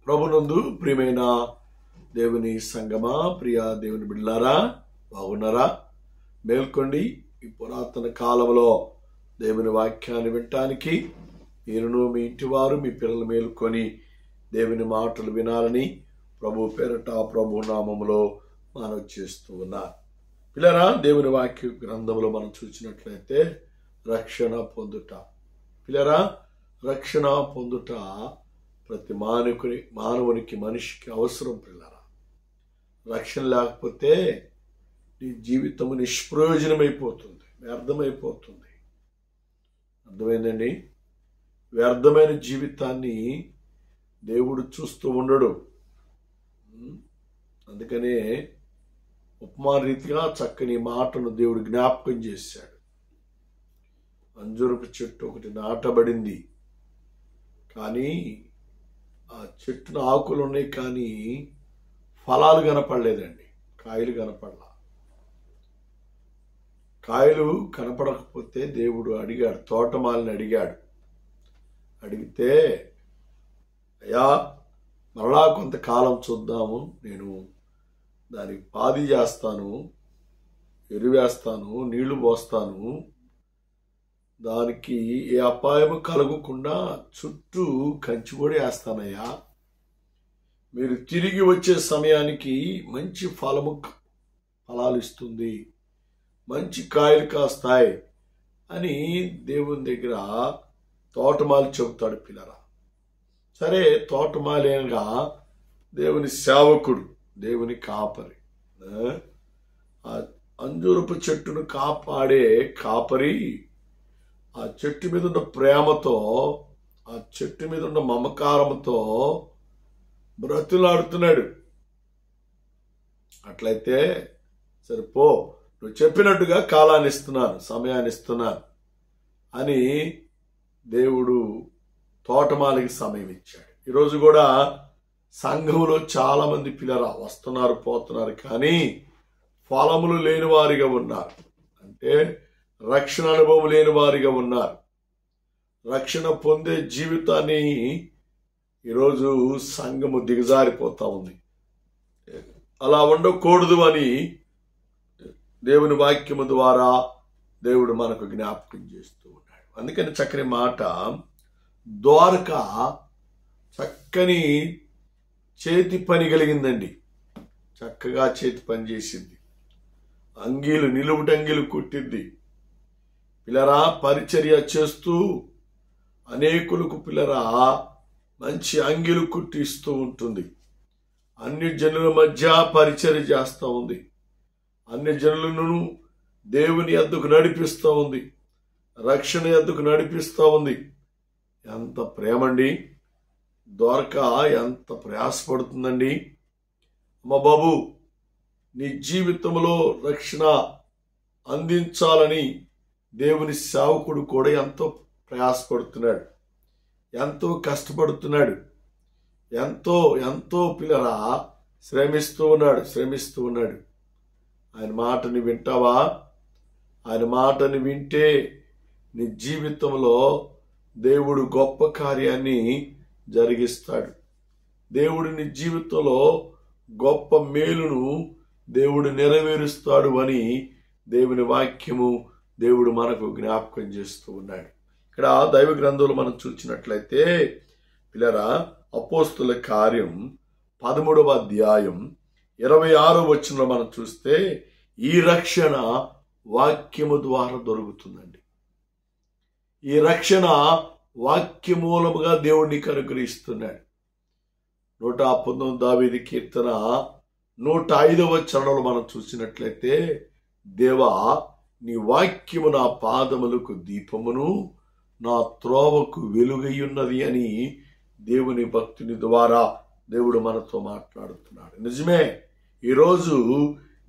ప్రభునందు ప్రియమైన దేవుని సంగమా, ప్రియ దేవుని బిడ్డలారా, బాగున్నారా? మేల్కొండి. ఈ పురాతన కాలంలో దేవుని వాక్యాన్ని వినటానికి మీరును, మీ ఇంటి వారు, మీ పిల్లలు మేల్కొని దేవుని మాటలు వినాలని ప్రభు పేరట ప్రభు నామములో మనం చేస్తూ ఉన్నారు. పిల్లరా, దేవుని వాక్య గ్రంథంలో మనం చూసినట్లయితే రక్షణ పొందుట. పిల్లరా, రక్షణ పొందుట ప్రతి మానవునికి మనిషికి అవసరం. పిల్లరా, రక్షణ లేకపోతే నీ జీవితం నిష్ప్రయోజనమైపోతుంది, వ్యర్థమైపోతుంది. అర్థమైందండి? వ్యర్థమైన జీవితాన్ని దేవుడు చూస్తూ ఉండడు. అందుకనే ఉపమాన రీతిగా చక్కని మాటను దేవుడు జ్ఞాపకం చేశాడు. అంజూరపు చెట్టు ఒకటి నాటబడింది, కానీ ఆ చెట్టున ఆకులు ఉన్నాయి, కానీ ఫలాలు కనపడలేదండి, కాయలు కనపడలా. కాయలు కనపడకపోతే దేవుడు అడిగాడు, తోటమాలిని అడిగాడు. అడిగితే, అయ్యా మరలా కొంతకాలం చూద్దాము, నేను దానికి పాది చేస్తాను, ఎరువేస్తాను, నీళ్లు పోస్తాను, దానికి ఏ అపాయము కలగకుండా చుట్టూ కంచి కూడా వేస్తానయ్యా. మీరు తిరిగి వచ్చే సమయానికి మంచి ఫలాలు ఇస్తుంది, మంచి కాయలు కాస్తాయి అని దేవుని దగ్గర తోటమాలి చెబుతాడు. పిల్లరా, సరే, తోటమాలిగా దేవుని సేవకుడు, దేవుని కాపరి, అంజూరపు చెట్టును కాపాడే కాపరి ఆ చెట్టు మీద ఉన్న ప్రేమతో, ఆ చెట్టు మీద ఉన్న మమకారంతో బ్రతులాడుతున్నాడు. అట్లయితే సరిపో, నువ్వు చెప్పినట్టుగా కాలాన్ని ఇస్తున్నాను, సమయాన్ని ఇస్తున్నాను అని దేవుడు తోటమాలికి సమయం ఇచ్చాడు. ఈరోజు కూడా సంఘంలో చాలా మంది పిల్లరా వస్తున్నారు, పోతున్నారు, కానీ ఫలములు లేని వారిగా ఉన్నారు. అంటే రక్షణ అనుభవం లేని వారిగా ఉన్నారు. రక్షణ పొందే జీవితాన్ని ఈరోజు సంఘము దిగజారిపోతా ఉంది. అలా ఉండకూడదు అని దేవుని వాక్యము ద్వారా దేవుడు మనకు జ్ఞాపకం చేస్తూ ఉన్నాడు. అందుకని చక్కని మాట, ద్వారక చక్కని చేతి పని కలిగిందండి, చక్కగా చేతి పని చేసింది. అంగీలు, నిలువుటంగీలు కుట్టింది. పిల్లరా, పరిచర్య చేస్తూ అనేకులకు పిల్లరా మంచి అంగీలు కుట్టిస్తూ ఉంటుంది. అన్ని జనుల మధ్య పరిచర్య చేస్తూ ఉంది. అన్ని జనులను దేవుని యొద్దకు నడిపిస్తూ ఉంది, రక్షణ యొద్దకు నడిపిస్తూ ఉంది. ఎంత ప్రేమండి! ద్వారక ఎంత ప్రయాసపడుతుందండి. అమ్మ బాబు, నీ జీవితంలో రక్షణ అందించాలని దేవుని సేవకుడు కూడా ఎంతో ప్రయాసపడుతున్నాడు, ఎంతో కష్టపడుతున్నాడు, ఎంతో ఎంతో పిల్లరా శ్రమిస్తూ ఉన్నాడు. ఆయన మాటని వింటావా? ఆయన మాటని వింటే నీ జీవితంలో దేవుడు గొప్ప కార్యాన్ని జరిగిస్తాడు. దేవుడు నీ జీవితంలో గొప్ప మేలును దేవుడు నెరవేరుస్తాడు అని దేవుని వాక్యము దేవుడు మనకు జ్ఞాపకం చేస్తూ ఉన్నాడు. ఇక్కడ దైవ గ్రంథంలో మనం చూసినట్లయితే పిల్లరా, అపోస్తుల కార్యం 13వ అధ్యాయం 26వ వచనంలో మనం చూస్తే ఈ రక్షణ వాక్యము ద్వారా దొరుకుతుందండి. ఈ రక్షణ వాక్య మూలముగా దేవుడిని అనుగ్రహిస్తున్నాడు. 119 దావీదు కీర్తన 105వ వచనంలో మనం చూసినట్లయితే, దేవా నీ వాక్యము నా పాదములకు దీపమును, నా త్రోవకు వెలుగయ్యున్నది అని దేవుని భక్తుని ద్వారా దేవుడు మనతో మాట్లాడుతున్నాడు. నిజమే, ఈరోజు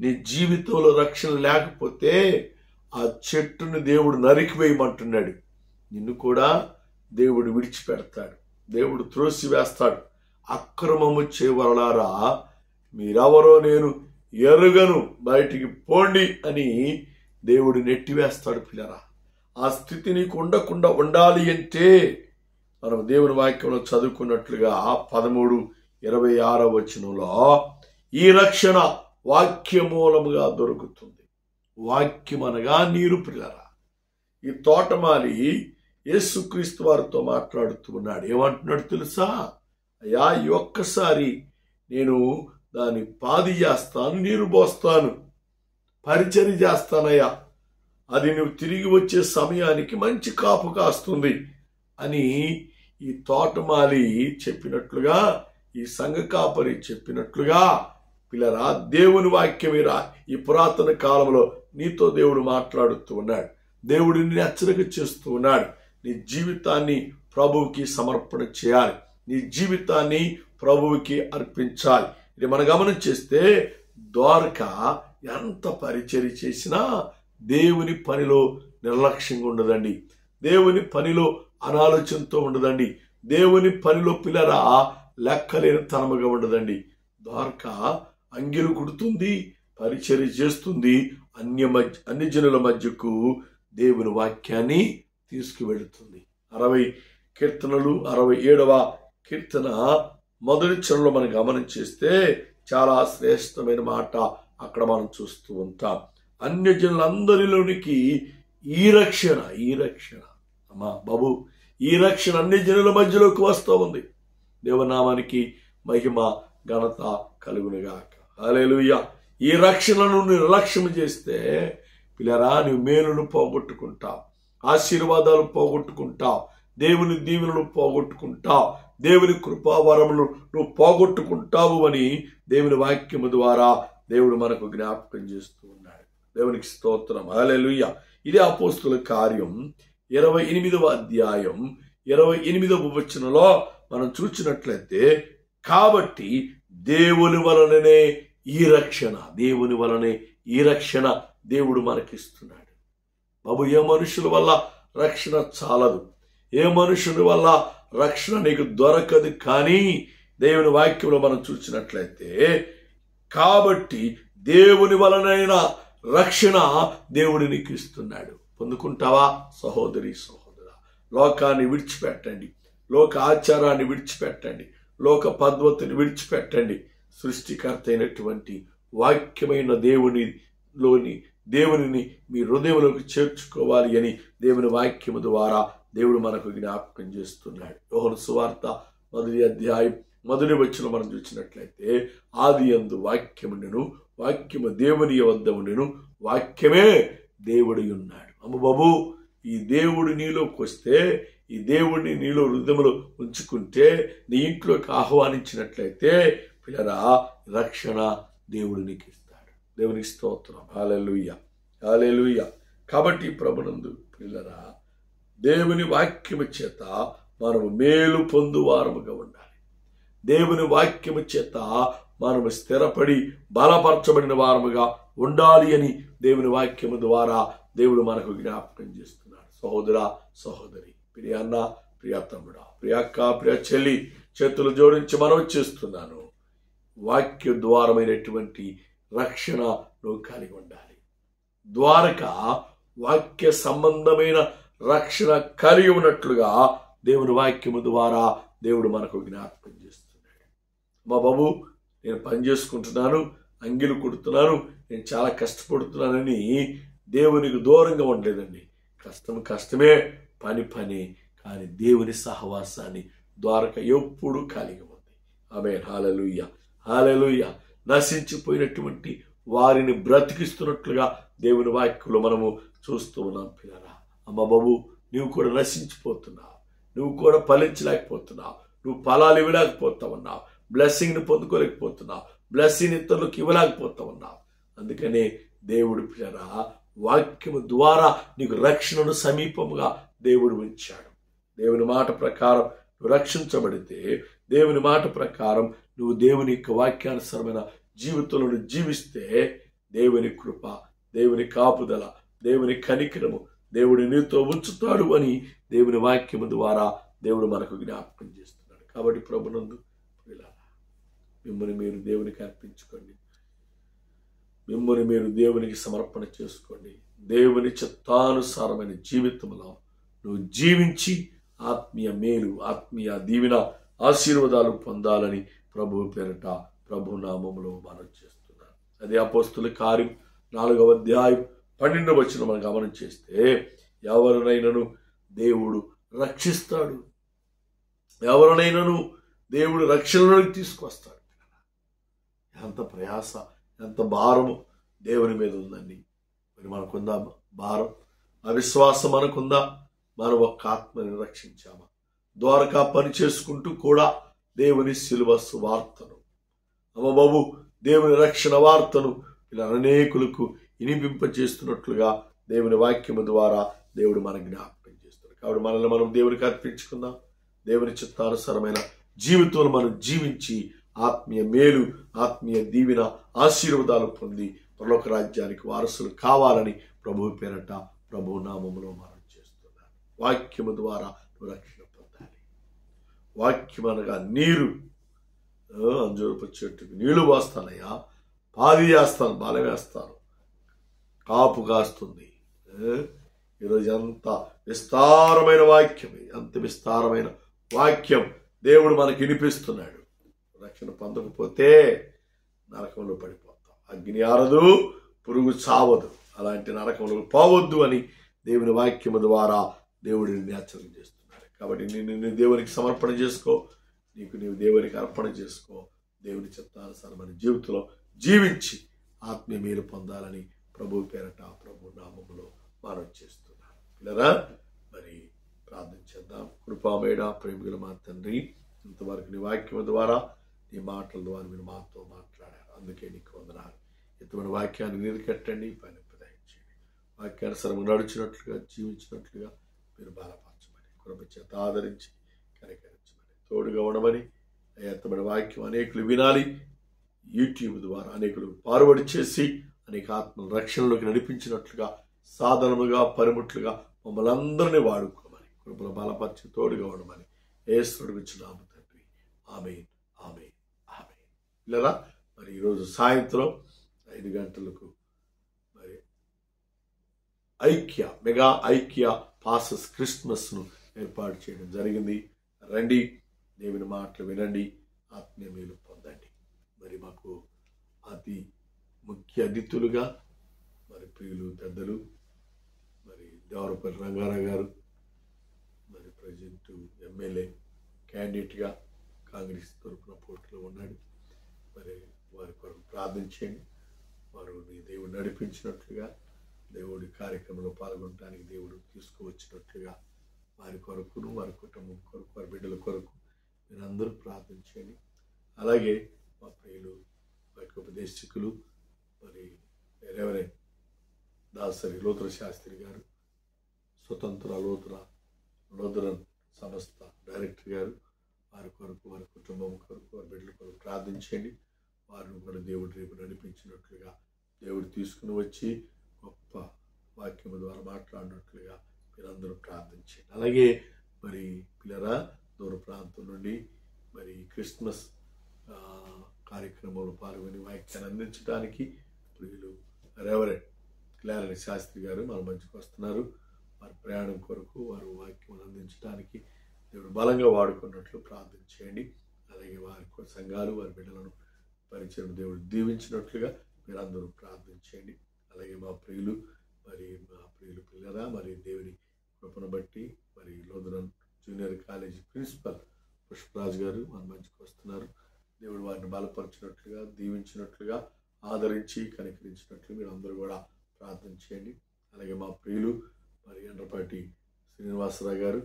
నీ జీవితంలో రక్షణ లేకపోతే ఆ చెట్టును దేవుడు నరికివేయమంటున్నాడు. నిన్ను కూడా దేవుడు విడిచిపెడతాడు, దేవుడు త్రోసివేస్తాడు. అక్రమము చేయవలలారా, మీరెవరో నేను ఎరుగను, బయటికి పోండి అని దేవుడు నెట్టివేస్తాడు. పిల్లరా, ఆ స్థితి నీకు ఉండకుండా ఉండాలి అంటే మనం దేవుని వాక్యంలో చదువుకున్నట్లుగా 13, 26వ వచనంలో ఈ రక్షణ వాక్యమూలముగా దొరుకుతుంది. వాక్యం అనగా నీరు ప్రియులారా. ఈ తోటమాలి యేసుక్రీస్తు వారితో మాట్లాడుతూ ఉన్నాడు. ఏమంటున్నాడు తెలుసా? అయ్యా, ఈ ఒక్కసారి నేను దాన్ని పాది చేస్తాను, నీరు పోస్తాను, పరిచర్య చేస్తానయ్యా, అది నువ్వు తిరిగి వచ్చే సమయానికి మంచి కాపు కాస్తుంది అని ఈ తోటమాలి చెప్పినట్లుగా, ఈ సంఘ కాపరి చెప్పినట్లుగా పిల్లరా, దేవుని వాక్యమేరా ఈ పురాతన కాలంలో నీతో దేవుడు మాట్లాడుతూ ఉన్నాడు. దేవుడు నిన్ను హెచ్చరిక చేస్తూ ఉన్నాడు. నీ జీవితాన్ని ప్రభువుకి సమర్పణ చేయాలి. నీ జీవితాన్ని ప్రభువుకి అర్పించాలి. ఇది మనం గమనం చేస్తే ద్వారక ఎంత పరిచర్య చేసినా దేవుని పనిలో నిర్లక్ష్యంగా ఉండదండి. దేవుని పనిలో అనాలోచనతో ఉండదండి. దేవుని పనిలో పిల్లరా లెక్కలేని తనముగా ఉండదండి. ద్వారక అంగిలు కుడుతుంది, పరిచర్య చేస్తుంది, అన్ని జనుల మధ్యకు దేవుని వాక్యాన్ని తీసుకువెళుతుంది. 60 కీర్తనలు 67వ కీర్తన మొదటి చరణంలో మనం గమనం చేస్తే చాలా శ్రేష్టమైన మాట అక్కడ మనం చూస్తూ ఉంటాం. అన్యజనులందరిలోనికి ఈ రక్షణ అమ్మా బాబు, ఈ రక్షణ అన్ని జనుల మధ్యలోకి వస్తూ ఉంది. దేవనామానికి మహిమ ఘనత కలుగునుగాక. హల్లెలూయా. ఈ రక్షణను నిర్లక్ష్యం చేస్తే పిల్లరా, నువ్వు మేలును పోగొట్టుకుంటావు, ఆశీర్వాదాలు పోగొట్టుకుంటావు, దేవుని దీవెనలు పోగొట్టుకుంటావు, దేవుని కృపావరములు నువ్వు పోగొట్టుకుంటావు అని దేవుని వాక్యము ద్వారా దేవుడు మనకు జ్ఞాపకం చేస్తూ ఉన్నాడు. దేవునికి స్తోత్రం. హల్లెలూయా. ఇదే అపోస్తుల కార్యం 28వ అధ్యాయం 28వ వచనంలో మనం చూసినట్లయితే, కాబట్టి దేవుని వలననే ఈ రక్షణ దేవుడు మనకిస్తున్నాడు. బాబు, ఏ మనుషుల వల్ల రక్షణ చాలదు, ఏ మనుషుని వల్ల రక్షణ నీకు దొరకదు. కానీ దేవుని వాక్యంలో మనం చూసినట్లయితే, కాబట్టి దేవుని వలనైనా రక్షణ దేవుడు నీకు ఇస్తున్నాడు. పొందుకుంటావా సహోదరి సహోదరా? లోకాన్ని విడిచిపెట్టండి, లోక ఆచారాన్ని విడిచిపెట్టండి, లోక పద్ధతిని విడిచిపెట్టండి. సృష్టికర్త అయినటువంటి వాక్యమైన దేవునిని మీ హృదయంలోకి చేర్చుకోవాలి అని దేవుని వాక్యము ద్వారా దేవుడు మనకు జ్ఞాపకం చేస్తున్నాడు. యోహాను సువార్త 1వ అధ్యాయం 1వ వచనం మనం చూసినట్లయితే, ఆదియందు వాక్యముండెను, వాక్యము దేవుని వద్ద ఉండెను, వాక్యమే దేవుడై ఉన్నాడు. అమ్మ బాబు, ఈ దేవుడు నీలోకి వస్తే, ఈ దేవుడిని నీలో హృదయంలో ఉంచుకుంటే, నీ ఇంట్లోకి ఆహ్వానించినట్లయితే పిల్లరా, రక్షణ దేవుడు నీకు ఇస్తాడు. దేవునికి స్తోత్రం. హల్లెలూయా, హల్లెలూయా. కాబట్టి ప్రభునందు పిల్లరా, దేవుని వాక్యము చేత మనము మేలు పొందువారముగా ఉండాలి. దేవుని వాక్యము చేత మనము స్థిరపడి బలపరచబడిన వారముగా ఉండాలి అని దేవుని వాక్యము ద్వారా దేవుడు మనకు జ్ఞాపకం చేస్తున్నాడు. సహోదరా సహోదరి, ప్రియ అన్న, ప్రియ తమ్ముడా, ప్రియ అక్క, ప్రియ చెల్లి, చేతులు జోడించి మనం చేస్తున్నాను. వాక్య ద్వారమైనటువంటి రక్షణ నువ్వు కలిగి ఉండాలి. ద్వారక వాక్య సంబంధమైన రక్షణ కలిగి ఉన్నట్లుగా దేవుని వాక్యము ద్వారా దేవుడు మనకు జ్ఞాపకం చేస్తున్నాడు. మా బాబు, నేను పని చేసుకుంటున్నాను, అంగిలు కుడుతున్నాను, నేను చాలా కష్టపడుతున్నానని దేవునికి దూరంగా ఉండలేదండి. కష్టమే, పని. కానీ దేవుని సహవాసాన్ని ద్వారక ఎప్పుడు కలిగి ఉంది. ఆమేన్. హల్లెలూయా, హల్లెలూయా. నశించిపోయినటువంటి వారిని బ్రతికిస్తున్నట్లుగా దేవుని వాక్యంలో మనము చూస్తూ ఉన్నాం. పిల్లరా, అమ్మ బాబు, నువ్వు కూడా నశించిపోతున్నావు, నువ్వు కూడా ఫలించలేకపోతున్నావు, నువ్వు ఫలాలు ఇవ్వలేకపోతా ఉన్నావు, బ్లెస్సింగ్ని పొందుకోలేకపోతున్నావు, బ్లెస్సింగ్ ఇతరులకు ఇవ్వలేకపోతా ఉన్నావు. అందుకనే దేవుడు పిల్లరా వాక్యము ద్వారా నీకు రక్షణను సమీపముగా దేవుడు ఉంచాడు. దేవుని మాట ప్రకారం నువ్వు రక్షించబడితే, దేవుని మాట ప్రకారం నువ్వు దేవుని యొక్క వాక్యానుసరమైన జీవితంలో జీవిస్తే, దేవుని కృప, దేవుని కాపుదల, దేవుని కనికరము దేవుడు నీతో ఉంచుతాడు అని దేవుని వాక్యము ద్వారా దేవుడు మనకు జ్ఞాపకం చేస్తున్నాడు. కాబట్టి ప్రభునందు మిమ్మల్ని మీరు దేవునికి అర్పించుకోండి, మిమ్మల్ని మీరు దేవునికి సమర్పణ చేసుకోండి. దేవుని చిత్తానుసారమైన జీవితంలో నువ్వు జీవించి ఆత్మీయ మేలు, ఆత్మీయ దీవెన, ఆశీర్వాదాలు పొందాలని ప్రభు పేరట ప్రభు నామములో మనం చేస్తున్నాను. అది అపోస్తుల కార్యం 4వ అధ్యాయం 12వ వచనం మనం గమనం చేస్తే, ఎవరినైనాను దేవుడు రక్షిస్తాడు, ఎవరినైనాను దేవుడు రక్షణలోకి తీసుకొస్తాడు. ఎంత ప్రయాస, ఎంత భారము దేవుని మీద ఉందండి. మరి మనకుందా భారం? అవిశ్వాసం మనకుందా? మనం ఒక్క ఆత్మని రక్షించామా? ద్వారకా పని చేసుకుంటూ కూడా దేవుని శిలువ సువార్తను, అమ్మబాబు దేవుని రక్షణ వార్తను ఇలా అనేకులకు వినిపింపచేస్తున్నట్లుగా దేవుని వాక్యము ద్వారా దేవుడు మనకు జ్ఞాపకం చేస్తాడు. కాబట్టి మనల్ని మనం దేవునికి అర్పించుకుందాం. దేవుని చిత్తానుసారమైన జీవితంలో మనం జీవించి ఆత్మీయ మేలు, ఆత్మీయ దీవెన, ఆశీర్వాదాలు పొంది పరలోక రాజ్యానికి వారసులు కావాలని ప్రభు పేరట ప్రభు నామములో మనం చేస్తున్నాను. వాక్యము ద్వారా నువ్వు రక్షణ పొందాలి. వాక్యం అనగా నీరు. అంజూరపు చెట్టుకు నీళ్లు పోస్తానయ్యా, పాది చేస్తాను, బలం వేస్తాను, కాపు కాస్తుంది. ఈరోజు ఎంత విస్తారమైన వాక్యం, ఎంత విస్తారమైన వాక్యం దేవుడు మనకి వినిపిస్తున్నాడు. రక్షణ పొందకపోతే నరకంలో పడిపోతాం. అగ్ని ఆరదు, పురుగు చావదు. అలాంటి నరకంలో పోవద్దు అని దేవుని వాక్యము ద్వారా దేవుడిని హెచ్చరిక చేస్తున్నాడు. కాబట్టి నిన్ను దేవునికి సమర్పణ చేసుకో, నీవు దేవునికి అర్పణ చేసుకో. దేవుని చిత్తానుసారమైన జీవితంలో జీవించి ఆత్మీయ మేలు పొందాలని ప్రభు పేరట ప్రభు నామములో మనం చేస్తున్నాం. పిల్లరా, మరి ప్రార్థన చేద్దాం. కృపామేడ ప్రేమికుల మా తండ్రి, ఇంతవరకు నీ వాక్యం ద్వారా, నీ మాటల ద్వారా మీరు మాతో మాట్లాడారు. అందుకే నీకు వందనాలు. ఇంతమంది వాక్యాన్ని నీరు కట్టండి, పని ప్రదయించండి. వాక్యానుసారంగా నడిచినట్లుగా, జీవించినట్లుగా మీరు బలపరచమని, కృప చేత ఆదరించి కనికరించమని, తోడుగా ఉండమని, ఎంతమంది వాక్యం అనేకులు వినాలి, యూట్యూబ్ ద్వారా అనేకులు ఫార్వర్డ్ చేసి అనేక ఆత్మల రక్షణలోకి నడిపించినట్లుగా, సాధనముగా, పనిముట్లుగా మమ్మల్ని అందరినీ వాడుకోమని, కృపల బలపరిచి తోడుగా ఉండమని యేసుని ఇచ్చినాము తండ్రి. ఆమేన్, ఆమేన్, ఆమేన్. పిల్లరా, మరి ఈరోజు సాయంత్రం 5 గంటలకు మరి మెగా ఐక్య పాసస్ క్రిస్మస్ను ఏర్పాటు చేయడం జరిగింది. రండి, దేవుని మాటలు వినండి, ఆత్మీయ మేలు పొందండి. మరి మాకు అతి ముఖ్య అతిథులుగా మరి ప్రియులు, పెద్దలు, మరి దేవరపల్లి రంగారావు గారు, మరి ప్రజెంట్ ఎమ్మెల్యే క్యాండిడేట్గా కాంగ్రెస్ తరఫున పోటీలో ఉన్నాడు. మరి వారి కొరకు ప్రార్థించండి. వారు నీ దేవుడు నడిపించినట్లుగా, దేవుడి కార్యక్రమంలో పాల్గొనడానికి దేవుడు తీసుకువచ్చినట్లుగా వారి కొరకును, వారి కుటుంబం కొరకు, వారి బిడ్డల కొరకు మీరందరూ ప్రార్థించండి. అలాగే మా ప్రియులు ఉపదేశకులు మరి రెవరెండ్ దాసరి లోతుర శాస్త్రి గారు, స్వతంత్ర లోతురన్ సంస్థ డైరెక్టర్ గారు, వారి కొరకు, వారి కుటుంబం కొరకు, వారి బిడ్డల కొరకు ప్రార్థించండి. వారిని కూడా దేవుడు రేపు నడిపించినట్లుగా, దేవుడు తీసుకుని వచ్చి గొప్ప వాక్యము ద్వారా మాట్లాడినట్లుగా మీరందరూ ప్రార్థించండి. అలాగే మరి పిల్లరా, దూర ప్రాంతం నుండి మరి క్రిస్మస్ కార్యక్రమంలో పాల్గొని వాక్యాన్ని అందించడానికి ప్రియులు రెవరెండ్ క్లారెంట్ శాస్త్రి గారు మన మధ్యకు వస్తున్నారు. వారి ప్రయాణం కొరకు, వారు వాక్యం అందించడానికి దేవుడు బలంగా వాడుకున్నట్లు ప్రార్థన చేయండి. అలాగే వారి సంఘాలు, వారి బిడ్డలను పరిచయం దేవుడు దీవించినట్లుగా మీరందరూ ప్రార్థన చేయండి. అలాగే మా ప్రియులు పిల్లరా, మరి దేవుని కృపను బట్టి మరి Lutheran junior college principal Pushparaj garu మన మధ్యకు వస్తున్నారు. దేవుడు వారిని బలపరిచినట్లుగా, దీవించినట్లుగా, ఆదరించి కనికరించినట్లు మీరు అందరూ కూడా ప్రార్థన చేయండి. అలాగే మా ప్రియులు మరి ఎండ్రపాటి శ్రీనివాసరావు గారు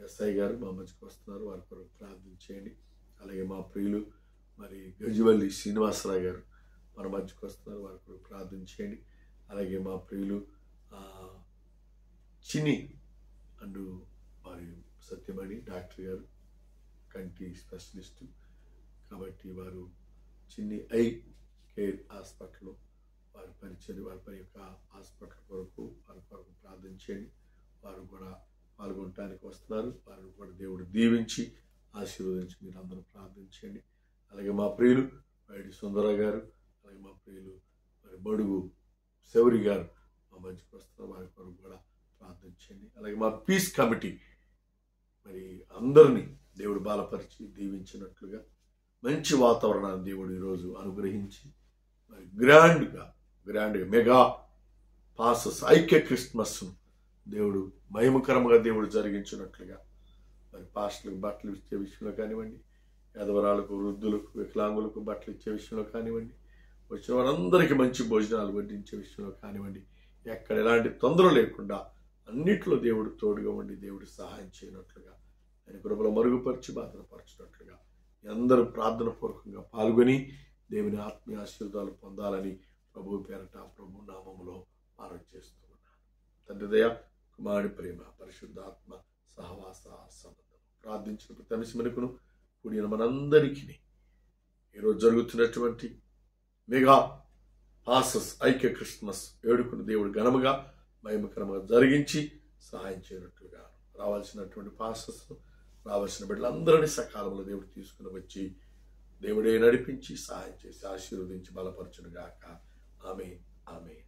ఎస్ఐ గారు మా మధ్యకు వస్తున్నారు. వారి కొరకు ప్రార్థన చేయండి. అలాగే మా ప్రియులు మరి గజవల్లి శ్రీనివాసరావు గారు మన మధ్యకు వస్తున్నారు. వారి కొరకు ప్రార్థన చేయండి. అలాగే మా ప్రియులు చిన్ని అండ్ వారి సత్యమణి డాక్టర్ గారు, కంటి స్పెషలిస్టు, కాబట్టి వారు చిన్ని ఐ కేర్ హాస్పిటల్లో వారి పరిచయం, వారి యొక్క హాస్పిటల్ కొరకు, వారి కొరకు ప్రార్థన చేయండి. వారు కూడా పాల్గొనడానికి వస్తున్నారు. వారిని కూడా దేవుడు దీవించి ఆశీర్వదించి మీరు అందరూ ప్రార్థించండి. అలాగే మా ప్రియులు వైడి సుందర గారు, అలాగే మా ప్రియులు మరి బడుగు శౌరి గారు మా మధ్యకు వస్తున్నారు. వారి కొరకు కూడా ప్రార్థించండి. అలాగే మా పీస్ కమిటీ మరి అందరినీ దేవుడు బలపరిచి దీవించినట్లుగా మంచి వాతావరణాన్ని దేవుడు ఈరోజు అనుగ్రహించి మరి గ్రాండ్గా మెగా పాసెస్ ఐక్య క్రిస్మస్ను దేవుడు మహిమకరంగా దేవుడు జరిగించినట్లుగా మరి పాస్టర్లకు బట్టలు ఇచ్చే విషయంలో కానివ్వండి, యదవరాలకు, వృద్ధులకు, వికలాంగులకు బట్టలు ఇచ్చే విషయంలో కానివ్వండి, వచ్చిన వారందరికీ మంచి భోజనాలు వడ్డించే విషయంలో కానివ్వండి, ఎక్కడ ఎలాంటి తొందర లేకుండా అన్నిట్లో దేవుడు తోడుగా ఉండి దేవుడు సహాయం చేయనట్లుగా ఆయన కృపలో మరుగుపరిచి భద్రపరచినట్లుగా అందరూ ప్రార్థన పూర్వకంగా పాల్గొని దేవుని ఆత్మీయ ఆశీర్వాదాలు పొందాలని ప్రభు పేరట ప్రభు నామములో మనవి చేస్తున్నాను. తండ్రి దయ, కుమారుడి ప్రేమ, పరిశుద్ధాత్మ సహవాస సంబంధం ప్రార్థించిన ప్రతి అంశమునకును కూడిన మనందరికీ ఈరోజు జరుగుతున్నటువంటి మెగా పాసెస్ ఐక్య క్రిస్మస్ వేడుకను దేవుడు ఘనముగా మహిమకరంగా జరిగించి సహాయం చేయనట్లుగా రావాల్సినటువంటి పాసెస్ రావాల్సిన బిడ్డలందరినీ సకాలంలో దేవుడు తీసుకుని వచ్చి దేవుడే నడిపించి సహాయం చేసి ఆశీర్వదించి బలపరచును గాక. ఆమేన్, ఆమేన్.